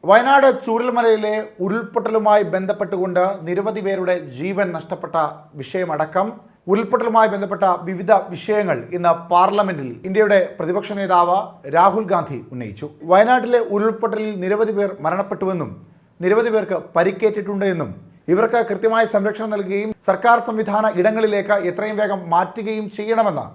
വയനാട് ചൂരൽമലയിലെ ഉരുൾപൊട്ടലുമായി ബന്ധപ്പെട്ടുകൊണ്ട് നിരവധി പേരുടെ ജീവൻ നഷ്ടപ്പെട്ട വിഷയമടക്കം ഉരുൾപൊട്ടലുമായി ബന്ധപ്പെട്ട വിവിധ വിഷയങ്ങൾ ഇന്ന് പാർലമെന്റിൽ ഇന്ത്യയുടെ പ്രതിപക്ഷ നേതാവ് രാഹുൽ ഗാന്ധി ഉന്നയിച്ചു. വയനാട്ടിലെ ഉരുൾപൊട്ടലിൽ നിരവധി പേർ മരണപ്പെട്ടുവെന്നും നിരവധി പേർക്ക് പരിക്കേറ്റിട്ടുണ്ട് എന്നും ഇവർക്ക് കൃത്യമായ സംരക്ഷണം നൽകുകയും സർക്കാർ സംവിധാന ഇടങ്ങളിലേക്ക് എത്രയും വേഗം മാറ്റുകയും ചെയ്യണമെന്ന്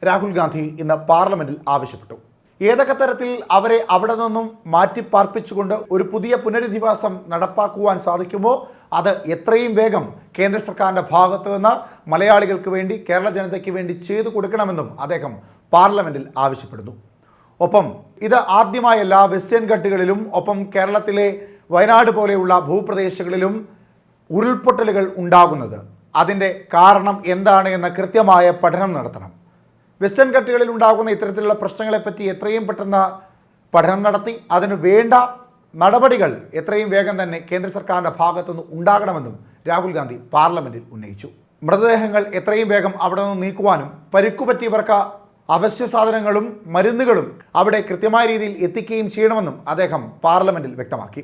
രാഹുൽ ഗാന്ധി ഇന്ന് പാർലമെന്റിൽ ആവശ്യപ്പെട്ടു. ഏതൊക്കെ തരത്തിൽ അവരെ അവിടെ നിന്നും മാറ്റിപ്പാർപ്പിച്ചുകൊണ്ട് ഒരു പുതിയ പുനരധിവാസം നടപ്പാക്കുവാൻ സാധിക്കുമോ അത് എത്രയും വേഗം കേന്ദ്ര സർക്കാരിൻ്റെ ഭാഗത്തു നിന്ന് മലയാളികൾക്ക് വേണ്ടി, കേരള ജനതയ്ക്ക് വേണ്ടി ചെയ്തു കൊടുക്കണമെന്നും അദ്ദേഹം പാർലമെന്റിൽ ആവശ്യപ്പെടുന്നു. ഒപ്പം ഇത് ആദ്യമായല്ല വെസ്റ്റേൺ ഘട്ടുകളിലും ഒപ്പം കേരളത്തിലെ വയനാട് പോലെയുള്ള ഭൂപ്രദേശങ്ങളിലും ഉരുൾപൊട്ടലുകൾ ഉണ്ടാകുന്നത്. അതിൻ്റെ കാരണം എന്താണ് എന്ന കൃത്യമായ പഠനം നടത്തണം. വെസ്റ്റേൺ ഘട്ടുകളിൽ ഉണ്ടാകുന്ന ഇത്തരത്തിലുള്ള പ്രശ്നങ്ങളെപ്പറ്റി എത്രയും പെട്ടെന്ന് പഠനം നടത്തി അതിന് വേണ്ട നടപടികൾ എത്രയും വേഗം തന്നെ കേന്ദ്ര സർക്കാരിൻ്റെ ഭാഗത്തുനിന്ന് ഉണ്ടാകണമെന്നും രാഹുൽ ഗാന്ധി പാർലമെന്റിൽ ഉന്നയിച്ചു. മൃതദേഹങ്ങൾ എത്രയും വേഗം അവിടെ നിന്ന് നീക്കുവാനും പരിക്കുപറ്റിയവർക്ക് അവശ്യ സാധനങ്ങളും മരുന്നുകളും അവിടെ കൃത്യമായ രീതിയിൽ എത്തിക്കുകയും ചെയ്യണമെന്നും അദ്ദേഹം പാർലമെന്റിൽ വ്യക്തമാക്കി.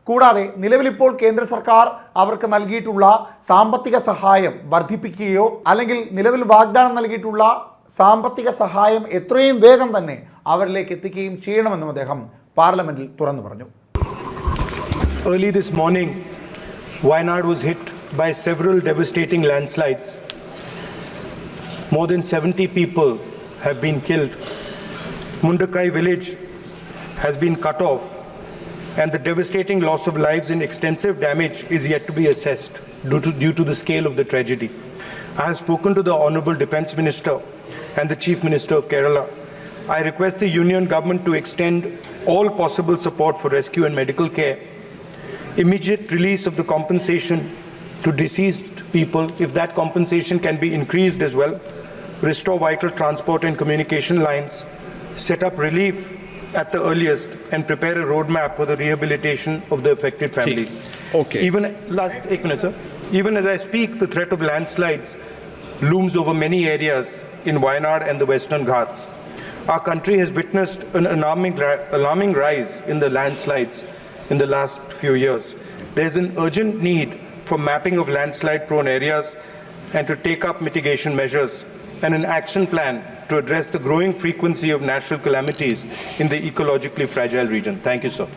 കൂടാതെ നിലവിലിപ്പോൾ കേന്ദ്ര സർക്കാർ അവർക്ക് നൽകിയിട്ടുള്ള സാമ്പത്തിക സഹായം വർദ്ധിപ്പിക്കുകയോ അല്ലെങ്കിൽ നിലവിൽ വാഗ്ദാനം നൽകിയിട്ടുള്ള സാമ്പത്തിക സഹായം എത്രയും വേഗം തന്നെ അവരിലേക്ക് എത്തിക്കുകയും ചെയ്യണമെന്നും അദ്ദേഹം പാർലമെന്റിൽ തുറന്നു പറഞ്ഞു. Early this morning, Wayanad was hit by several devastating landslides. More than 70 people have been killed. Mundakai village has been cut off, and the devastating loss of lives and extensive damage is yet to be assessed due to the scale of the tragedy. I have spoken to the Honourable Defence Minister and the Chief Minister of Kerala. I request the Union Government to extend all possible support for rescue and medical care, immediate release of the compensation to deceased people, if that compensation can be increased as well, restore vital transport and communication lines, set up relief at the earliest, and prepare a roadmap for the rehabilitation of the affected families. Okay. Even as I speak, the threat of landslides looms over many areas in Wayanad and the Western Ghats. Our country has witnessed an alarming rise in the landslides in the last few years. There is an urgent need for mapping of landslide-prone areas and to take up mitigation measures and an action plan to address the growing frequency of natural calamities in the ecologically fragile region. Thank you, sir.